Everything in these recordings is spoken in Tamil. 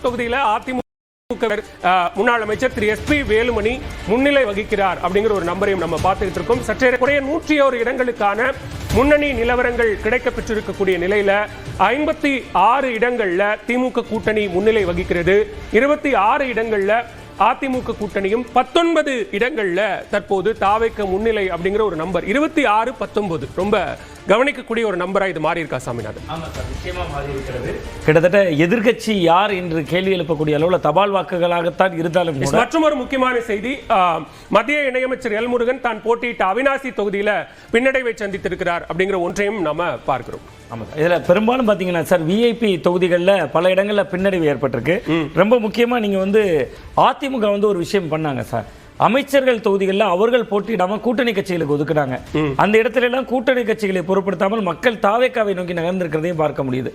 தொகுதியில அதிமுக முன்னாள் அமைச்சர் திரு SP வேலுமணி முன்னிலை வகிக்கிறார் அப்படிங்கிற ஒரு நம்பரையும் நம்ம பார்த்துக்கிட்டு இருக்கோம். சற்றே குறைய 101 இடங்களுக்கான முன்னணி நிலவரங்கள் கிடைக்க பெற்றிருக்கக்கூடிய நிலையில 56 இடங்கள்ல திமுக கூட்டணி முன்னிலை வகிக்கிறது. 26 இடங்கள்ல அதிமுக கூட்டணியும் 19 இடங்கள்ல தற்போது தாவேக்க முன்னிலை அப்படிங்கிற ஒரு நம்பர் 26-19 ரொம்ப கவனிக்கக்கூடிய ஒரு நம்பரா இது மாறி இருக்கா சாமிநாதன்? ஆமா சார், நிச்சயமா மாறி இருக்கிறது. கிட்டத்தட்ட எதிர்க்கட்சி யார் என்று கேள்வி எழுப்பக்கூடிய அளவுல தபால் வாக்குகளாகத்தான் இருந்தாலும் மற்றும் ஒரு முக்கியமான செய்தி, மத்திய இணையமைச்சர் எல் முருகன் தான் போட்டியிட்ட அவினாசி தொகுதியில பின்னடைவை சந்தித்திருக்கிறார் அப்படிங்கிற ஒன்றையும் நாம பார்க்கிறோம். ஆமாம், இதுல பெரும்பாலும் பாத்தீங்கன்னா சார் விஐபி தொகுதிகளில் பல இடங்கள்ல பின்னடைவு ஏற்பட்டிருக்கு. ரொம்ப முக்கியமா நீங்க அதிமுக ஒரு விஷயம் பண்ணாங்க சார், அமைச்சர்கள் தொகுதிகளில் அவர்கள் போட்டியிடாம கூட்டணி கட்சிகளுக்கு ஒதுக்குறாங்க. அந்த இடத்துல எல்லாம் கூட்டணி கட்சிகளை பொருட்படுத்தாமல் மக்கள் தாவேக்காவை நோக்கி நகர்ந்திருக்கிறதையும் பார்க்க முடியுது.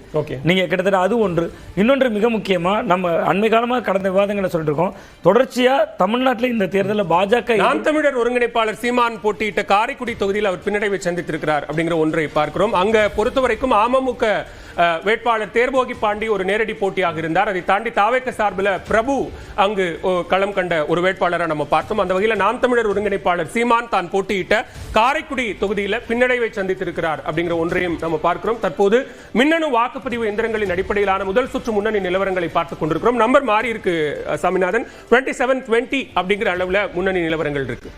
நீங்க கிட்டத்தட்ட அது ஒன்று. இன்னொன்று மிக முக்கியமா நம்ம அண்மை காலமாக கடந்த விவாதங்களை சொல்லிட்டு இருக்கோம், தொடர்ச்சியா தமிழ்நாட்டில் இந்த தேர்தலில் பாஜக நாம் தமிழர் ஒருங்கிணைப்பாளர் சீமான் போட்டியிட்ட காரைக்குடி தொகுதியில் அவர் பின்னடைவை சந்தித்திருக்கிறார் அப்படிங்கிற ஒன்றை பார்க்கிறோம். அங்க பொறுத்தவரைக்கும் அமமுக வேட்பாளர் தேர்போகி பாண்டி ஒரு நேரடி போட்டியாக இருந்தார். அதை தாண்டி தாவேக்க சார்பில் பிரபு அங்கு களம் கண்ட ஒரு வேட்பாளரை நம்ம பார்த்தோம். அந்த வகையில் நாம் தமிழர் ஒருங்கிணைப்பாளர் சீமான் தான் போட்டியிட்ட காரைக்குடி தொகுதியில் பின்னடைவை சந்தித்திருக்கிறார் அப்படிங்கிற ஒன்றையும் நம்ம பார்க்கிறோம். தற்போது மின்னணு வாக்குப்பதிவு எந்திரங்களின் அடிப்படையிலான முதல் சுற்று முன்னணி நிலவரங்களை பார்த்துக் கொண்டிருக்கிறோம். நம்பர் மாறி இருக்கு சாமிநாதன், 27-20 அப்படிங்கிற அளவுல முன்னணி நிலவரங்கள் இருக்கு.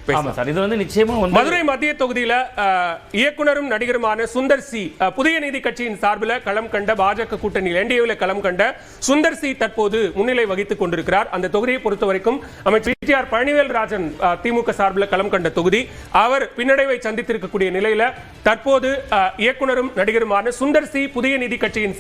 இது நிச்சயமா மதுரை மத்திய தொகுதியில இயக்குனரும் நடிகருமான சுந்தர் சி புதிய நீதி கட்சியின் சார்பில் களம் கண்ட பாஜக கூட்டணியில் என்டிஏவில் களம் கண்ட சுந்தர் சி தற்போது முன்னிலை வகித்துக் கொண்டிருக்கிறார். அந்த தொகுதியை பொறுத்தவரைக்கும் அமைச்சர் டி.ஆர். பழனிவேல்ராஜன் திமுக சார்பில் களம் கண்ட தொகுதி, அவர் பின்னடைவை சந்தித்திருக்கக்கூடிய நிலையில தற்போது இயக்குனரும் நடிகருமான சுந்தர் சி புதிய நீதி கட்சியின்